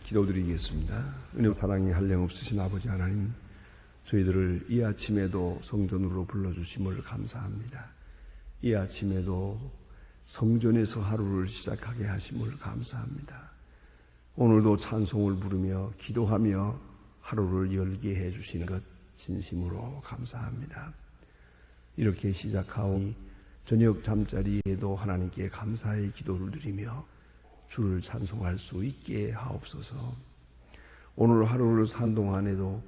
기도드리겠습니다. 은혜 사랑이 한량없으신 아버지 하나님, 저희들을 이 아침에도 성전으로 불러주심을 감사합니다. 이 아침에도 성전에서 하루를 시작하게 하심을 감사합니다. 오늘도 찬송을 부르며 기도하며 하루를 열게 해주시는 것 진심으로 감사합니다. 이렇게 시작하오니 저녁 잠자리에도 하나님께 감사의 기도를 드리며 주를 찬송할 수 있게 하옵소서. 오늘 하루를 산 동안에도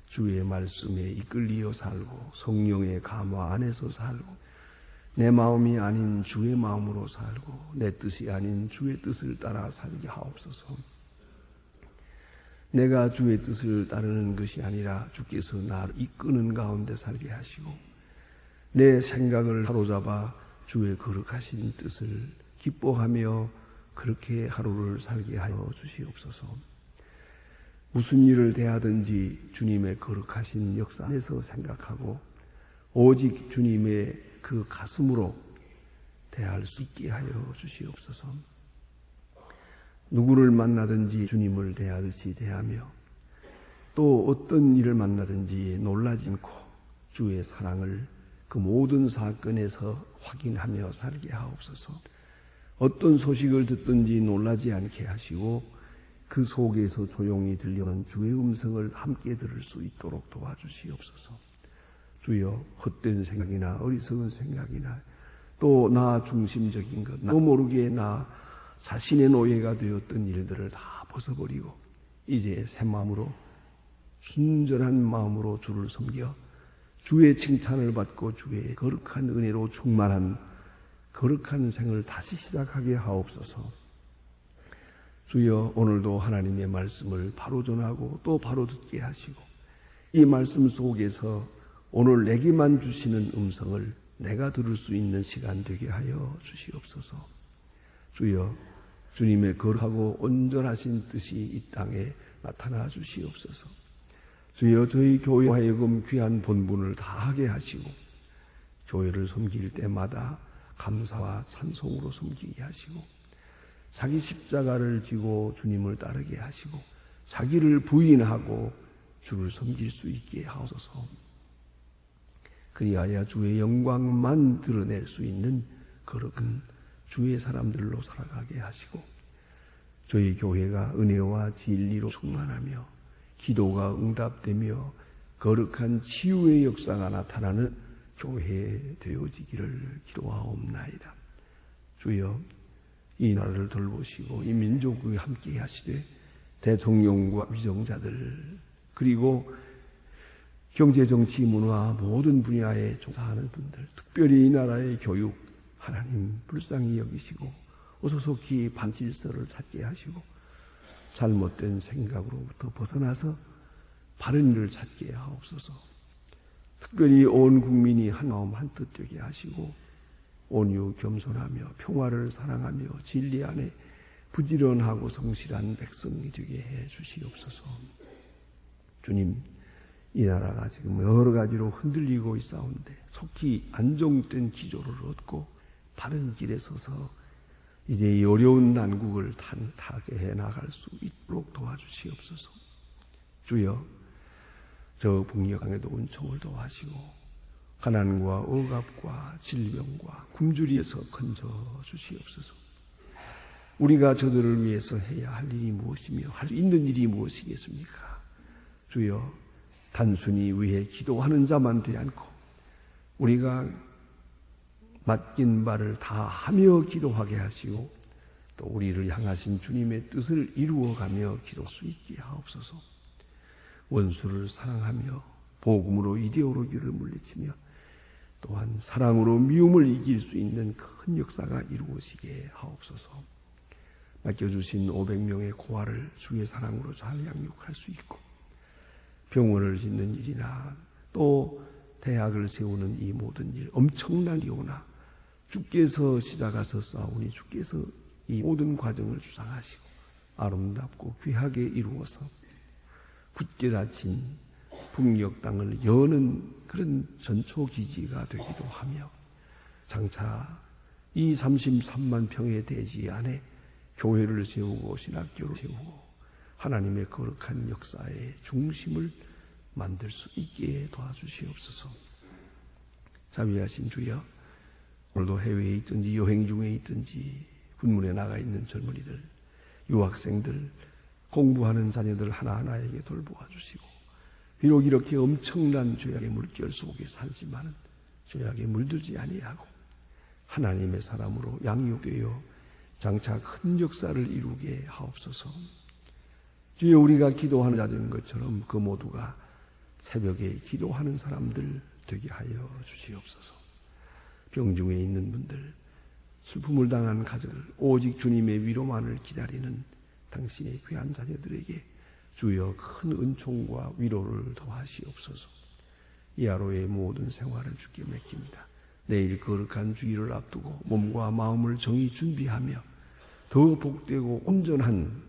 주의 말씀에 이끌리어 살고 성령의 감화 안에서 살고 내 마음이 아닌 주의 마음으로 살고 내 뜻이 아닌 주의 뜻을 따라 살게 하옵소서. 내가 주의 뜻을 따르는 것이 아니라 주께서 나를 이끄는 가운데 살게 하시고 내 생각을 사로잡아 주의 거룩하신 뜻을 기뻐하며 그렇게 하루를 살게 하여 주시옵소서. 무슨 일을 대하든지 주님의 거룩하신 역사 안에서 생각하고 오직 주님의 그 가슴으로 대할 수 있게 하여 주시옵소서. 누구를 만나든지 주님을 대하듯이 대하며 또 어떤 일을 만나든지 놀라지 않고 주의 사랑을 그 모든 사건에서 확인하며 살게 하옵소서. 어떤 소식을 듣든지 놀라지 않게 하시고 그 속에서 조용히 들려오는 주의 음성을 함께 들을 수 있도록 도와주시옵소서. 주여, 헛된 생각이나 어리석은 생각이나 또 나 중심적인 것, 나도 모르게 나 자신의 노예가 되었던 일들을 다 벗어버리고 이제 새 마음으로 순전한 마음으로 주를 섬겨 주의 칭찬을 받고 주의 거룩한 은혜로 충만한 거룩한 생을 다시 시작하게 하옵소서. 주여, 오늘도 하나님의 말씀을 바로 전하고 또 바로 듣게 하시고 이 말씀 속에서 오늘 내게만 주시는 음성을 내가 들을 수 있는 시간 되게 하여 주시옵소서. 주여, 주님의 거룩하고 온전하신 뜻이 이 땅에 나타나 주시옵소서. 주여, 저희 교회 하여금 귀한 본분을 다하게 하시고 교회를 섬길 때마다 감사와 찬송으로 섬기게 하시고 자기 십자가를 지고 주님을 따르게 하시고 자기를 부인하고 주를 섬길 수 있게 하옵소서. 그리하여 주의 영광만 드러낼 수 있는 거룩한 주의 사람들로 살아가게 하시고 저희 교회가 은혜와 진리로 충만하며 기도가 응답되며 거룩한 치유의 역사가 나타나는 교회 되어지기를 기도하옵나이다. 주여, 이 나라를 돌보시고 이 민족과 함께 하시되 대통령과 위정자들 그리고 경제, 정치, 문화 모든 분야에 종사하는 분들, 특별히 이 나라의 교육 하나님 불쌍히 여기시고 오소속히 반질서를 찾게 하시고 잘못된 생각으로부터 벗어나서 바른 일을 찾게 하옵소서. 특별히 온 국민이 한 마음 한뜻 되게 하시고 온유 겸손하며 평화를 사랑하며 진리 안에 부지런하고 성실한 백성이 되게 해 주시옵소서. 주님, 이 나라가 지금 여러 가지로 흔들리고 있사온데 속히 안정된 기조를 얻고 바른 길에 서서 이제 이 어려운 난국을 타게 해 나갈 수 있도록 도와주시옵소서. 주여, 저 북녘강에도 은총을 도와시고 가난과 억압과 질병과 굶주리에서 건져 주시옵소서. 우리가 저들을 위해서 해야 할 일이 무엇이며 할 수 있는 일이 무엇이겠습니까? 주여, 단순히 위해 기도하는 자만 되지 않고 우리가 맡긴 바를 다 하며 기도하게 하시고 또 우리를 향하신 주님의 뜻을 이루어가며 기도할 수 있게 하옵소서. 원수를 사랑하며 복음으로 이데올로기를 물리치며 또한 사랑으로 미움을 이길 수 있는 큰 역사가 이루어지게 하옵소서. 맡겨주신 500명의 고아를 주의 사랑으로 잘 양육할 수 있고 병원을 짓는 일이나 또 대학을 세우는 이 모든 일 엄청난 일이오나 주께서 시작하셨사오니 주께서 이 모든 과정을 주장하시고 아름답고 귀하게 이루어서 굳게 닫힌 북녘 땅을 여는 그런 전초기지가 되기도 하며 장차 이 33만 평의 대지 안에 교회를 세우고 신학교를 세우고 하나님의 거룩한 역사의 중심을 만들 수 있게 도와주시옵소서. 자비하신 주여, 오늘도 해외에 있든지 여행 중에 있든지 군문에 나가 있는 젊은이들, 유학생들, 공부하는 자녀들 하나하나에게 돌보아 주시고, 비록 이렇게 엄청난 죄악의 물결 속에 살지만은 죄악에 물들지 아니하고 하나님의 사람으로 양육되어 장차 큰 역사를 이루게 하옵소서. 주여, 우리가 기도하는 자된 것처럼 그 모두가 새벽에 기도하는 사람들 되게 하여 주시옵소서. 병중에 있는 분들, 슬픔을 당한 가족들, 오직 주님의 위로만을 기다리는 당신의 귀한 자녀들에게 주여 큰 은총과 위로를 더하시옵소서. 이 하루의 모든 생활을 주께 맡깁니다. 내일 거룩한 주일을 앞두고 몸과 마음을 정히 준비하며 더 복되고 온전한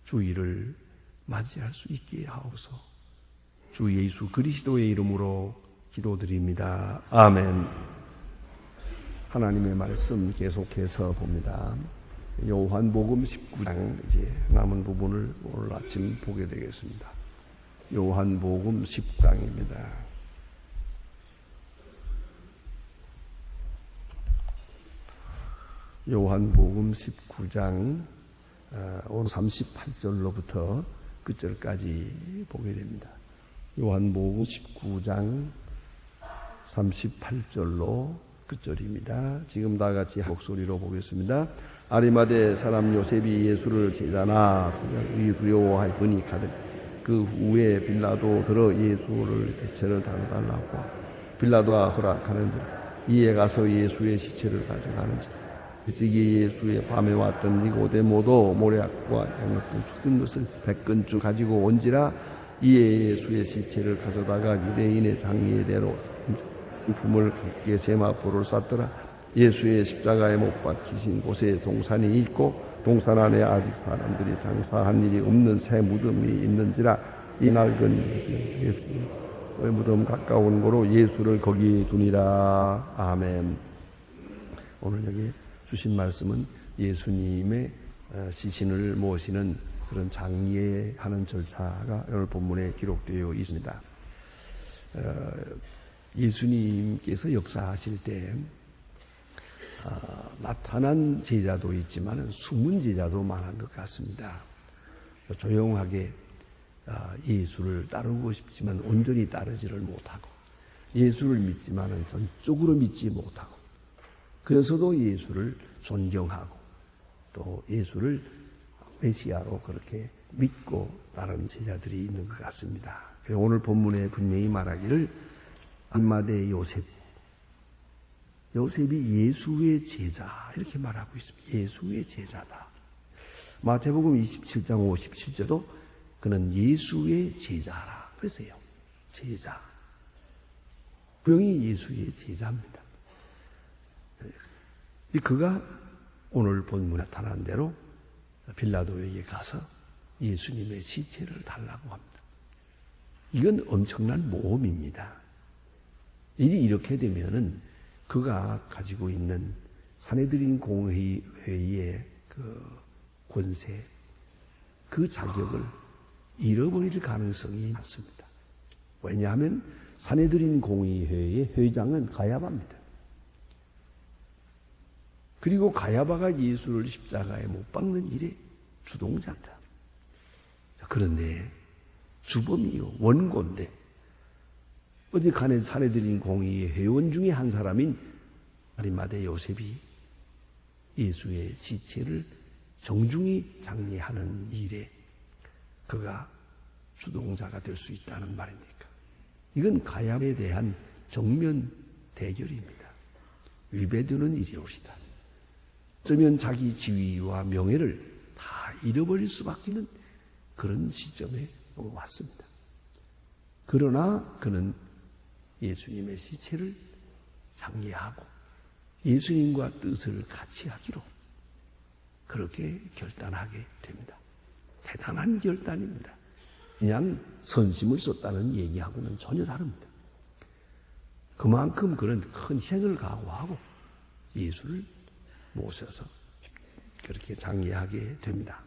주일을 맞이할 수 있게 하옵소. 주 예수 그리스도의 이름으로 기도드립니다. 아멘. 하나님의 말씀 계속해서 봅니다. 요한복음 19장 이제 남은 부분을 오늘 아침 보게 되겠습니다. 요한복음 10장입니다. 요한복음 19장 오늘 38절로부터 끝절까지 보게 됩니다. 요한복음 19장 38절로 끝절입니다. 지금 다 같이 목소리로 보겠습니다. 아리마대 사람 요셉이 예수를 제자나 그리 두려워하니 가득. 그 후에 빌라도 들어 예수를 대체를 달라고 빌라도가 허락하는지 이에 가서 예수의 시체를 가져가는지 그시기에 예수의 밤에 왔던 니고데모도 모략과 양같은 큰 것을 100근주 가지고 온지라 이에 예수의 시체를 가져다가 유대인의 장례대로 품을 갖게 세마포를 쌌더라. 예수의 십자가에 못 박히신 곳에 동산이 있고 동산 안에 아직 사람들이 장사한 일이 없는 새 무덤이 있는지라 이 낡은 예수의 무덤 가까운 곳으로 예수를 거기 두니라. 아멘. 오늘 여기 주신 말씀은 예수님의 시신을 모시는 그런 장례하는 절차가 오늘 본문에 기록되어 있습니다. 예수님께서 역사하실 때 나타난 제자도 있지만 숨은 제자도 많은 것 같습니다. 조용하게 예수를 따르고 싶지만 온전히 따르지를 못하고 예수를 믿지만 전적으로 믿지 못하고 그래서도 예수를 존경하고 또 예수를 메시아로 그렇게 믿고 따르는 제자들이 있는 것 같습니다. 오늘 본문에 분명히 말하기를 아리마대 요셉이 예수의 제자 이렇게 말하고 있습니다. 예수의 제자다. 마태복음 27장 57절도 그는 예수의 제자라 그랬어요. 제자. 분명히 예수의 제자입니다. 그가 오늘 본문에 나타난 대로 빌라도에게 가서 예수님의 시체를 달라고 합니다. 이건 엄청난 모험입니다. 일이 이렇게 되면은 그가 가지고 있는 산헤드린 공회의의 그 권세, 그 자격을 잃어버릴 가능성이 많습니다. 왜냐하면 산헤드린 공의회의 회장은 가야바입니다. 그리고 가야바가 예수를 십자가에 못 박는 일의 주동자입니다. 그런데 주범이요, 원고인데 어제 간에 산헤드린 공의회 회원 중에 한 사람인 아리마대 요셉이 예수의 시체를 정중히 장례하는 일에 그가 주동자가 될 수 있다는 말입니까? 이건 가야바에 대한 정면 대결입니다. 위배되는 일이옵시다. 어쩌면 자기 지위와 명예를 다 잃어버릴 수밖에 없는 그런 시점에 왔습니다. 그러나 그는 예수님의 시체를 장례하고 예수님과 뜻을 같이 하기로 그렇게 결단하게 됩니다. 대단한 결단입니다. 그냥 선심을 썼다는 얘기하고는 전혀 다릅니다. 그만큼 그런 큰 희생을 각오하고 예수를 모셔서 그렇게 장례하게 됩니다.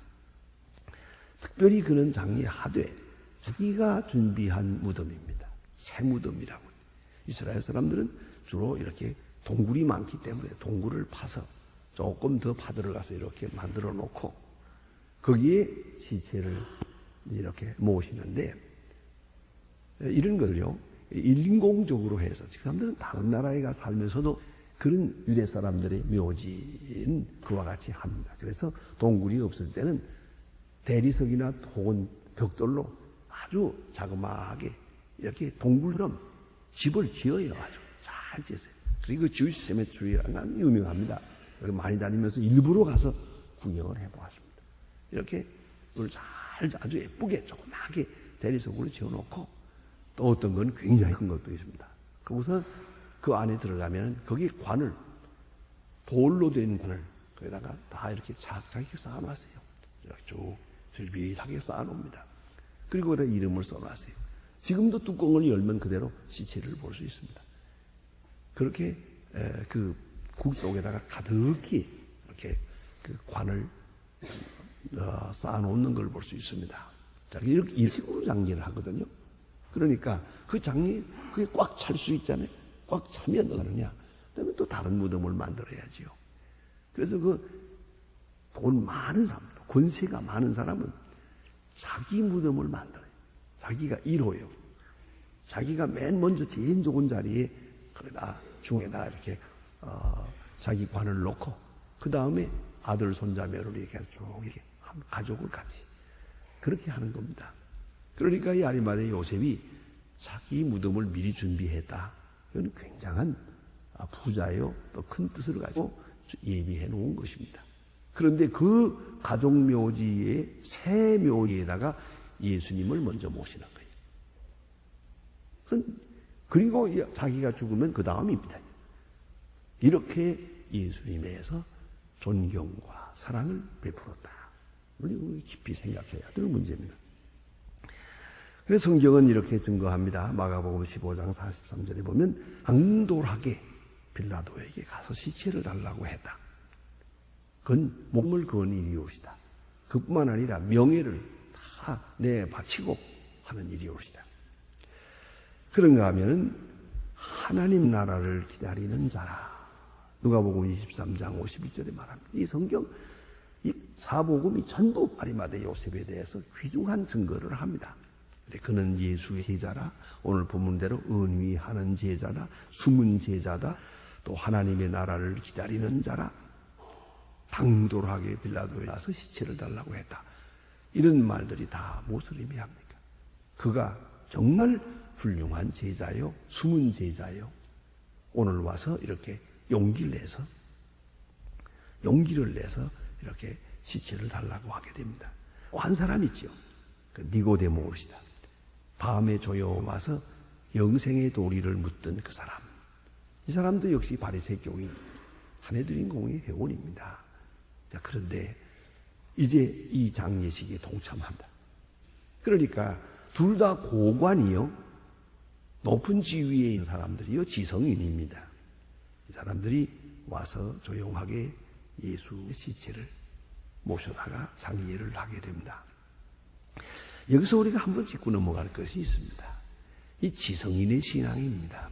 특별히 그는 장례하되 자기가 준비한 무덤입니다. 새 무덤이라고. 이스라엘 사람들은 주로 이렇게 동굴이 많기 때문에 동굴을 파서 조금 더 파들어가서 이렇게 만들어 놓고 거기에 시체를 이렇게 모시는데, 이런 것을요 인공적으로 해서, 그 사람들은 다른 나라에 가 살면서도 그런 유대 사람들의 묘지는 그와 같이 합니다. 그래서 동굴이 없을 때는 대리석이나 혹은 벽돌로 아주 자그마하게 이렇게 동굴처럼 집을 지어요. 아주 잘 지었어요. 그리고 주이시 세메트리라는 건 유명합니다. 많이 다니면서 일부러 가서 구경을 해보았습니다. 이렇게 그걸 잘 아주 예쁘게 조그맣게 대리석으로 지어놓고, 또 어떤 건 굉장히 큰 것도 있습니다. 거기서 그 안에 들어가면 거기 관을, 돌로 된 관을 거기다가 다 이렇게 착착 쌓아놨어요. 이렇게 쭉 질비하게 쌓아놓습니다. 그리고 거기다 이름을 써놨어요. 지금도 뚜껑을 열면 그대로 시체를 볼 수 있습니다. 그렇게 그 국 속에다가 가득히 이렇게 그 관을 쌓아놓는 걸 볼 수 있습니다. 자, 이렇게 일식으로 장례를 하거든요. 그러니까 그 장례 그게 꽉 찰 수 있잖아요. 꽉 차면 어떻게 하느냐? 그다음에 또 다른 무덤을 만들어야지요. 그래서 그 돈 많은 사람, 권세가 많은 사람은 자기 무덤을 만들어요. 자기가 1호요. 자기가 맨 먼저 제일 좋은 자리에 거기다 중에다 이렇게 자기 관을 놓고, 그 다음에 아들, 손자, 며느리 이렇게 쭉 이렇게 한 가족을 같이 그렇게 하는 겁니다. 그러니까 이 아리마대 요셉이 자기 무덤을 미리 준비했다. 이건 굉장한 부자요, 또 큰 뜻을 가지고 예비해 놓은 것입니다. 그런데 그 가족 묘지의 새 묘지에다가 예수님을 먼저 모시는 거예요. 그리고 자기가 죽으면 그 다음입니다. 이렇게 예수님에서 존경과 사랑을 베풀었다. 우리 깊이 생각해야 될 문제입니다. 그래서 성경은 이렇게 증거합니다. 마가복음 15장 43절에 보면 강돌하게 빌라도에게 가서 시체를 달라고 했다. 그건 몸을 건 일이옵시다. 그뿐만 아니라 명예를 다 내바치고 하는 일이옵시다. 그런가 하면 하나님 나라를 기다리는 자라. 누가복음 23장 51절에 말합니다. 이 성경, 이 사복음이 전부 아리마대 요셉에 대해서 귀중한 증거를 합니다. 그는 예수의 제자라, 오늘 본문대로 은위하는 제자다, 숨은 제자다, 또 하나님의 나라를 기다리는 자라, 당돌하게 빌라도에 가서 시체를 달라고 했다. 이런 말들이 다 무엇을 의미합니까? 그가 정말 훌륭한 제자요, 숨은 제자요, 오늘 와서 이렇게 용기를 내서 이렇게 시체를 달라고 하게 됩니다. 한 사람 있죠. 그 니고데모시다. 밤에 조용 와서 영생의 도리를 묻던 그 사람. 이 사람도 역시 바리새 교인, 산헤드린 공의 회원입니다. 자, 그런데 이제 이 장례식에 동참한다. 그러니까 둘 다 고관이요, 높은 지위에 있는 사람들이요, 지성인입니다. 이 사람들이 와서 조용하게 예수의 시체를 모셔다가 장례를 하게 됩니다. 여기서 우리가 한번 짚고 넘어갈 것이 있습니다. 이 지성인의 신앙입니다.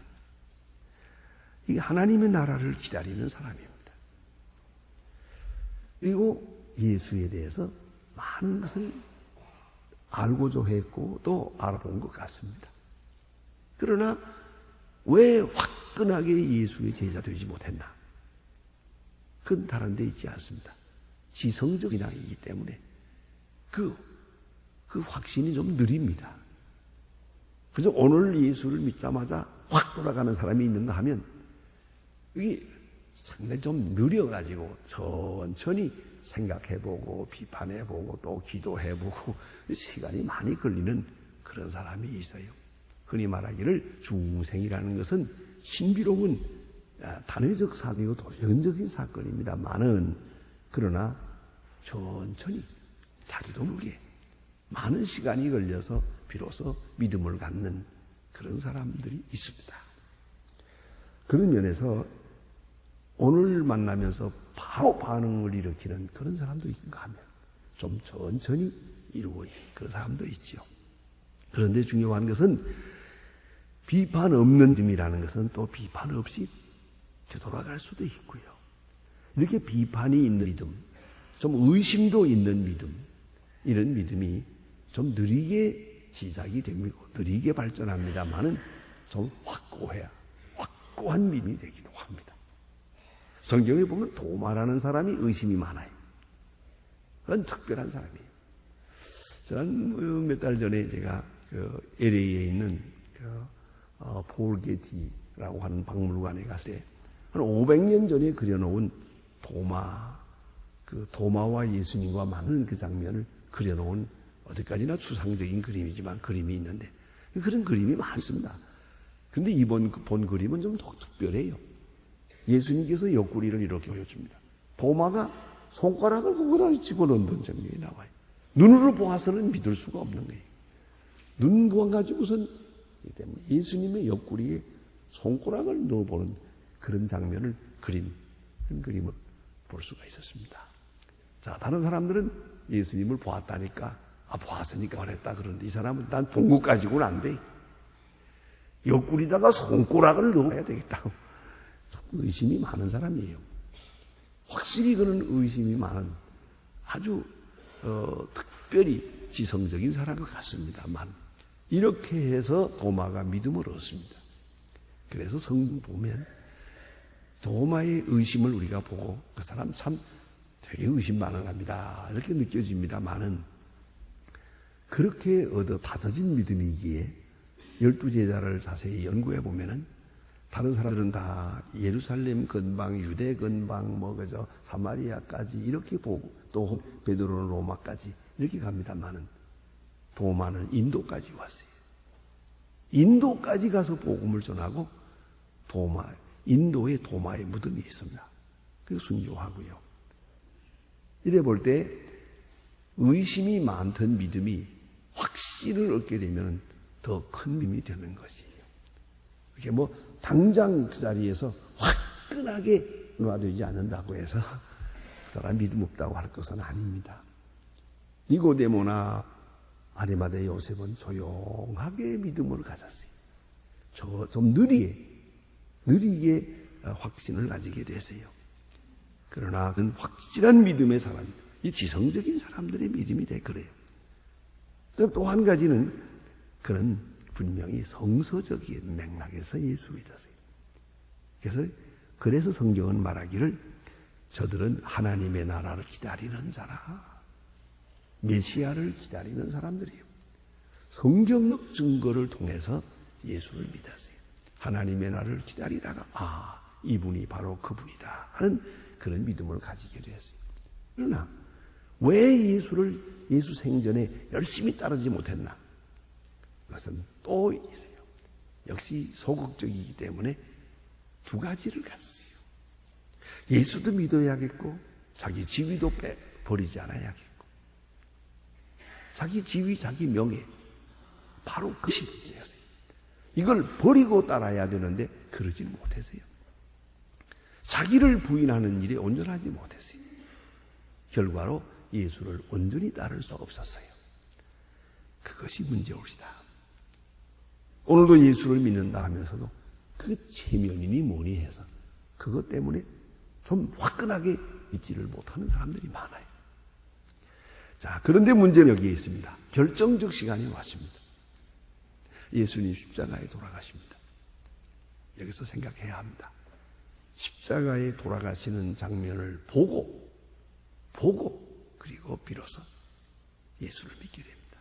이게 하나님의 나라를 기다리는 사람입니다. 그리고 예수에 대해서 많은 것을 알고자 했고 또 알아본 것 같습니다. 그러나 왜 화끈하게 예수의 제자 되지 못했나? 그건 다른 데 있지 않습니다. 지성적 신앙이기 때문에 그 확신이 좀 느립니다. 그래서 오늘 예수를 믿자마자 확 돌아가는 사람이 있는가 하면 이게 상당히 좀 느려가지고 천천히 생각해보고 비판해보고 또 기도해보고 시간이 많이 걸리는 그런 사람이 있어요. 흔히 말하기를 중생이라는 것은 신비로운 단회적 사건이고 도전적인 사건입니다만은, 그러나 천천히 자기도 모르게 많은 시간이 걸려서 비로소 믿음을 갖는 그런 사람들이 있습니다. 그런 면에서 오늘 만나면서 바로 반응을 일으키는 그런 사람도 있는가 하면 좀 천천히 이루어진 그런 사람도 있지요. 그런데 중요한 것은 비판 없는 믿음이라는 것은 또 비판 없이 되돌아갈 수도 있고요. 이렇게 비판이 있는 믿음, 좀 의심도 있는 믿음, 이런 믿음이 좀 느리게 시작이 됩니다. 느리게 발전합니다만은 좀 확고한 믿음이 되기도 합니다. 성경에 보면 도마라는 사람이 의심이 많아요. 그건 특별한 사람이에요. 저는 몇 달 전에 제가 LA에 있는 폴 게티라고 하는 박물관에 갔을 때 한 500년 전에 그려놓은 도마와 예수님과 맞는 그 장면을 그려놓은 어디까지나 추상적인 그림이지만 그림이 있는데 그런 그림이 많습니다. 그런데 이번 본 그림은 좀 더 특별해요. 예수님께서 옆구리를 이렇게 보여줍니다. 도마가 손가락을 거기다 집어넣는 장면이 나와요. 눈으로 보아서는 믿을 수가 없는 거예요. 눈 보아 가지고선 예수님의 옆구리에 손가락을 넣어보는 그런 장면을 그런 그림을 볼 수가 있었습니다. 자, 다른 사람들은 예수님을 보았다니까, 보았으니까 말했다 그러는데 이 사람은 난 본 것 가지고는 안 돼. 옆구리다가 손가락을 넣어야 되겠다고. 의심이 많은 사람이에요. 확실히 그런 의심이 많은 아주 특별히 지성적인 사람인 것 같습니다만 이렇게 해서 도마가 믿음을 얻습니다. 그래서 성경 보면 도마의 의심을 우리가 보고 그 사람 참 되게 의심 많아갑니다. 이렇게 느껴집니다만은 그렇게 얻어 다져진 믿음이기에 12제자를 자세히 연구해 보면은 다른 사람들은 다 예루살렘 근방, 유대 근방, 사마리아까지 이렇게 보고 또 베드로는 로마까지 이렇게 갑니다만은 도마는 인도까지 왔어요. 인도까지 가서 복음을 전하고 인도에 도마의 무덤이 있습니다. 그게 순교하고요. 이래 볼 때 의심이 많던 믿음이 확신을 얻게 되면 더 큰 믿음이 되는 것이에요. 이게 당장 그 자리에서 화끈하게 놔두지 않는다고 해서 그 사람 믿음 없다고 할 것은 아닙니다. 니고데모나 아리마대 요셉은 조용하게 믿음을 가졌어요. 좀 느리게 확신을 가지게 됐어요. 그러나 그는 확실한 믿음의 사람, 이 지성적인 사람들의 믿음이 그래요. 또 한 가지는 그는 분명히 성서적인 맥락에서 예수를 믿었어요. 그래서 성경은 말하기를 저들은 하나님의 나라를 기다리는 자라. 메시아를 기다리는 사람들이에요. 성경적 증거를 통해서 예수를 믿었어요. 하나님의 나라를 기다리다가 이분이 바로 그분이다 하는 그런 믿음을 가지게 되었어요. 그러나 왜 예수 생전에 열심히 따르지 못했나? 그것은 또 있어요. 역시 소극적이기 때문에 두 가지를 가졌어요. 예수도 믿어야겠고 자기 지위도 버리지 않아야겠고 자기 지위, 자기 명예 바로 그것이 문제였어요. 이걸 버리고 따라야 되는데 그러지는 못했어요. 자기를 부인하는 일에 온전하지 못했어요. 결과로 예수를 온전히 따를 수 없었어요. 그것이 문제옵시다. 오늘도 예수를 믿는다 하면서도 그 체면이니 뭐니 해서 그것 때문에 좀 화끈하게 믿지를 못하는 사람들이 많아요. 자, 그런데 문제는 여기에 있습니다. 결정적 시간이 왔습니다. 예수님 십자가에 돌아가십니다. 여기서 생각해야 합니다. 십자가에 돌아가시는 장면을 보고 그리고 비로소 예수를 믿게 됩니다.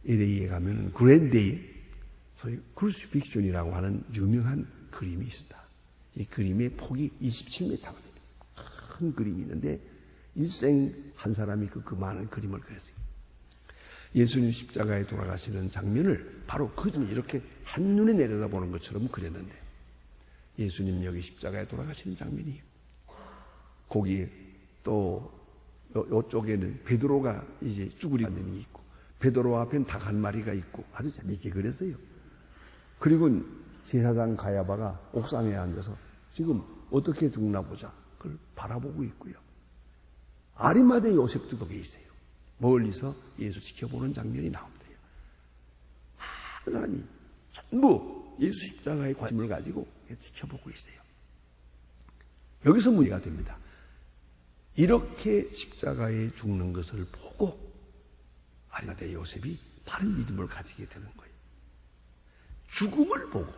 LA에 가면 그랜데이, 소위 크루시픽션이라고 하는 유명한 그림이 있습니다. 이 그림의 폭이 27m가 됩니다. 큰 그림이 있는데 일생 한 사람이 그 많은 그림을 그렸어요. 예수님 십자가에 돌아가시는 장면을 바로 그전에 이렇게 한눈에 내려다보는 것처럼 그렸는데 예수님 여기 십자가에 돌아가시는 장면이 있고 거기 또 이쪽에는 베드로가 이제 쭈그리 앉은 이 있고 베드로 앞엔 닭 한 마리가 있고 아주 재밌게 그렸어요. 그리고 제사장 가야바가 옥상에 앉아서 지금 어떻게 죽나 보자. 그걸 바라보고 있고요. 아리마대 요셉도 거기에 있어요. 멀리서 예수 지켜보는 장면이 나옵니다. 그 사람이 전부 예수 십자가에 관심을 가지고 지켜보고 있어요. 여기서 문제가 됩니다. 이렇게 십자가에 죽는 것을 보고 아리마대 요셉이 바른 믿음을 가지게 되는 거예요. 죽음을 보고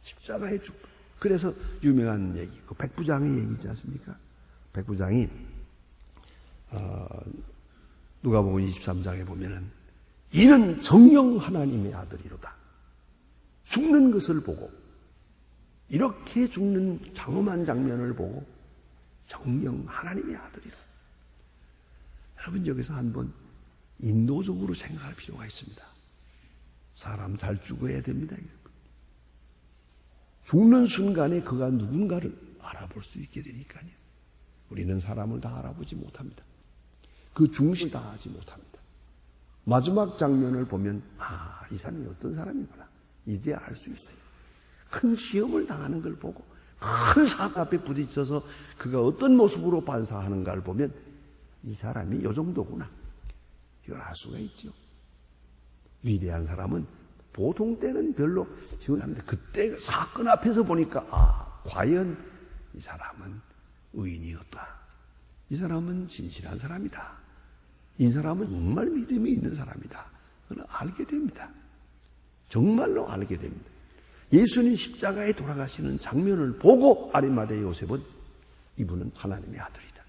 십자가에 죽. 그래서 유명한 얘기, 그 백부장의 얘기 있지 않습니까? 백부장이 누가복음 23장에 보면은 이는 정녕 하나님의 아들이로다. 죽는 것을 보고 이렇게 죽는 장엄한 장면을 보고 정녕 하나님의 아들이라. 여러분 여기서 한번 인도적으로 생각할 필요가 있습니다. 사람 잘 죽어야 됩니다. 죽는 순간에 그가 누군가를 알아볼 수 있게 되니까요. 우리는 사람을 다 알아보지 못합니다. 그 중심을 다 하지 못합니다. 마지막 장면을 보면 이 사람이 어떤 사람이구나 이제 알 수 있어요. 큰 시험을 당하는 걸 보고 큰 사람 앞에 부딪혀서 그가 어떤 모습으로 반사하는가를 보면 이 사람이 요 정도구나 이걸 알 수가 있죠. 위대한 사람은 보통 때는 별로 시원한데 그때 사건 앞에서 보니까 과연 이 사람은 의인이었다. 이 사람은 진실한 사람이다. 이 사람은 정말 믿음이 있는 사람이다. 그걸 알게 됩니다. 정말로 알게 됩니다. 예수님 십자가에 돌아가시는 장면을 보고 아리마대 요셉은 이분은 하나님의 아들이다.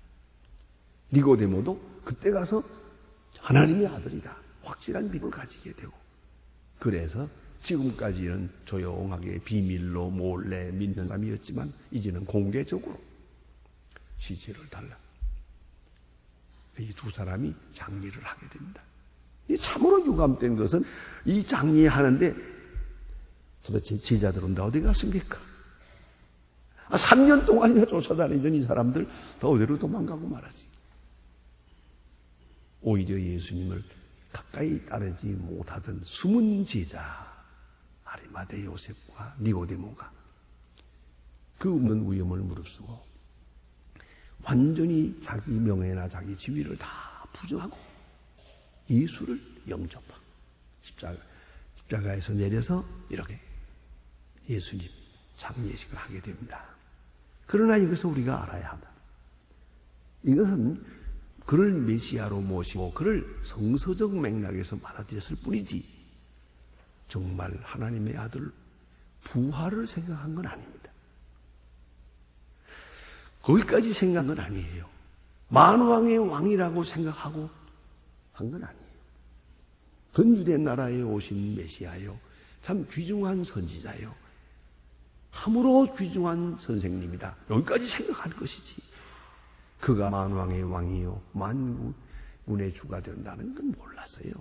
니고데모도 그때 가서 하나님의 아들이다. 확실한 믿음을 가지게 되고 그래서 지금까지는 조용하게 비밀로 몰래 믿는 사람이었지만 이제는 공개적으로 시체를 달라. 이 두 사람이 장례를 하게 됩니다. 이 참으로 유감된 것은 이 장례하는데 도대체 제자들은 다 어디 갔습니까? 3년 동안이나 쫓아다니던 이 사람들 다 어디로 도망가고 말하지. 오히려 예수님을 가까이 따르지 못하던 숨은 제자 아리마대 요셉과 니고데모가 그 없는 위험을 무릅쓰고 완전히 자기 명예나 자기 지위를 다 부정하고 예수를 영접하고 십자가에서 내려서 이렇게 예수님 장례식을 하게 됩니다. 그러나 이것을 우리가 알아야 한다. 이것은 그를 메시아로 모시고 그를 성서적 맥락에서 받아들였을 뿐이지 정말 하나님의 아들 부활을 생각한 건 아닙니다. 거기까지 생각한 건 아니에요. 만왕의 왕이라고 생각하고 한 건 아니에요. 전유대 나라에 오신 메시아요. 참 귀중한 선지자요. 참으로 귀중한 선생님이다. 여기까지 생각할 것이지. 그가 만왕의 왕이요. 만군의 주가 된다는 건 몰랐어요.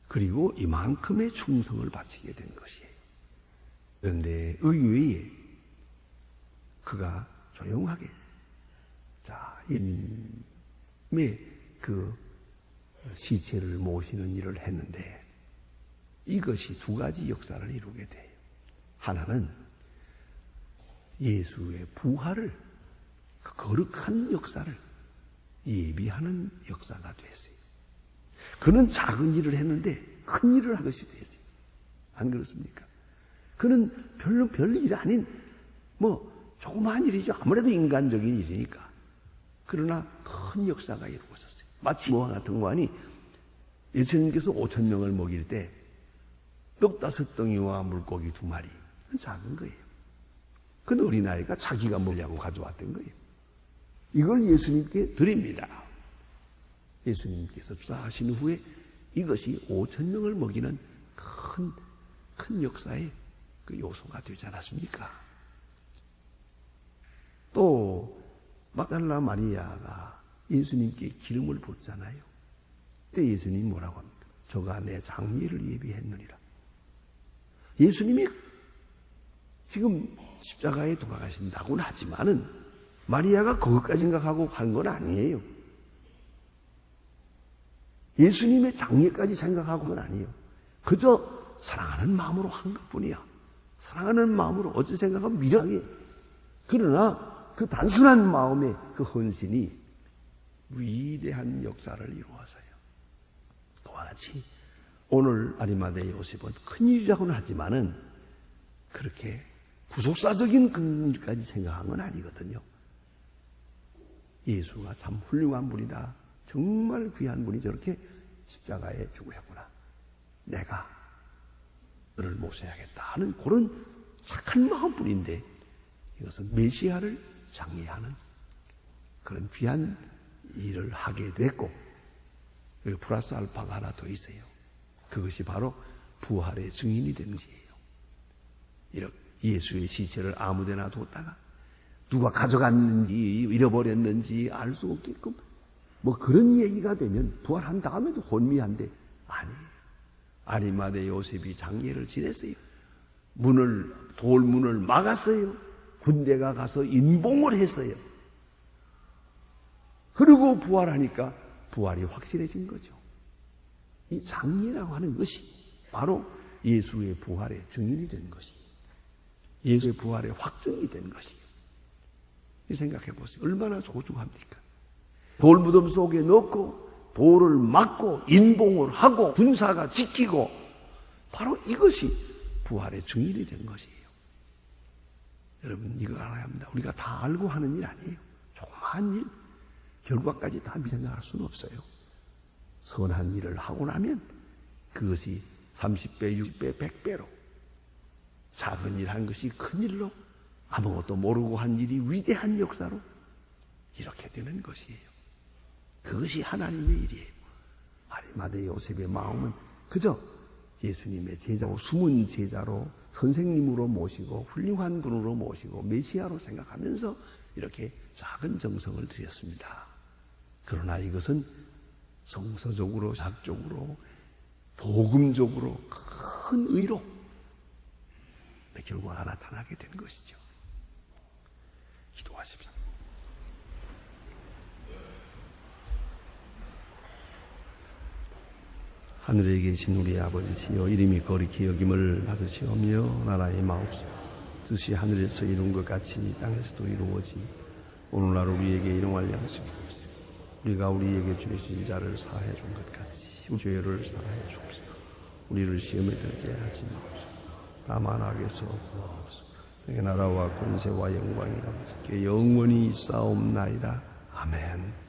그리고 이만큼의 충성을 바치게 된 것이에요. 그런데 의외에 그가 조용하게 예수님의 그 시체를 모시는 일을 했는데 이것이 두 가지 역사를 이루게 돼요. 하나는 예수의 부활을 그 거룩한 역사를 예비하는 역사가 됐어요. 그는 작은 일을 했는데 큰 일을 한 것이 됐어요. 안 그렇습니까? 그는 별일 아닌 조그마한 일이죠. 아무래도 인간적인 일이니까. 그러나 큰 역사가 이루어졌어요. 마치 뭐와 같은 거 아니 예수님께서 5,000명을 먹일 때 떡 5덩이와 물고기 2마리 작은 거예요. 그 어린아이가 자기가 먹으려고 가져왔던 거예요. 이걸 예수님께 드립니다. 예수님께서 축사하신 후에 이것이 5,000명을 먹이는 큰 역사의 그 요소가 되지 않았습니까? 또 막달라 마리아가 예수님께 기름을 붓잖아요. 그때 예수님이 뭐라고 합니까? 저가 내 장례를 예비했느니라. 예수님이 지금 십자가에 돌아가신다고는 하지만은 마리아가 그것까지 생각하고 한 건 아니에요. 예수님의 장례까지 생각하고 한 건 아니에요. 그저 사랑하는 마음으로 한 것뿐이야. 사랑하는 마음으로 어찌 생각하면 미련하게 그러나 그 단순한 마음의 그 헌신이 위대한 역사를 이루어서요. 그와 같이 오늘 아리마대 요셉은 큰일이라고는 하지만은 그렇게 구속사적인 큰일까지 생각한 건 아니거든요. 예수가 참 훌륭한 분이다. 정말 귀한 분이 저렇게 십자가에 죽으셨구나. 내가 너를 모셔야겠다 하는 그런 착한 마음뿐인데 이것은 메시아를 장애하는 그런 귀한 일을 하게 됐고 여기 플러스 알파가 하나 더 있어요. 그것이 바로 부활의 증인이 되는 것이에요. 이렇게 예수의 시체를 아무데나 뒀다가 누가 가져갔는지 잃어버렸는지 알 수 없게끔 뭐 그런 얘기가 되면 부활한 다음에도 혼미한데 아니에요. 아리마대 요셉이 장례를 지냈어요. 돌문을 막았어요. 군대가 가서 인봉을 했어요. 그리고 부활하니까 부활이 확실해진 거죠. 이 장례라고 하는 것이 바로 예수의 부활의 증인이 된 것이에요. 예수의 부활의 확증이 된 것이에요. 생각해 보세요. 얼마나 소중합니까? 돌무덤 속에 넣고 돌을 막고 인봉을 하고 군사가 지키고 바로 이것이 부활의 증인이 된 것이에요. 여러분 이거 알아야 합니다. 우리가 다 알고 하는 일 아니에요. 조그마한 일 결과까지 다 생각할 수는 없어요. 선한 일을 하고 나면 그것이 30배, 60배, 100배로 작은 일 한 것이 큰 일로 아무것도 모르고 한 일이 위대한 역사로 이렇게 되는 것이에요. 그것이 하나님의 일이에요. 아리마대 요셉의 마음은 그저 예수님의 제자로 숨은 제자로 선생님으로 모시고 훌륭한 분으로 모시고 메시아로 생각하면서 이렇게 작은 정성을 드렸습니다. 그러나 이것은 성서적으로, 학적으로, 복음적으로 큰 의로 결과가 나타나게 된 것이죠. 기도하십시오. 하늘에 계신 우리 아버지시여 이름이 거룩히 여김을 받으시오며 나라의 마옵시고 뜻이 하늘에서 이룬 것 같이 땅에서도 이루어지 오늘날 우리에게 일용할 양식을 주옵시고 우리가 우리에게 죄진 자를 사하여 준 것 같이 우리 죄를 사하여 주옵시고 우리를 시험에 들게 하지 마옵시고 다만 악에서 구하옵소서. 내게 나라와 권세와 영광이 아버지께 영원히 있사옵나이다. 아멘.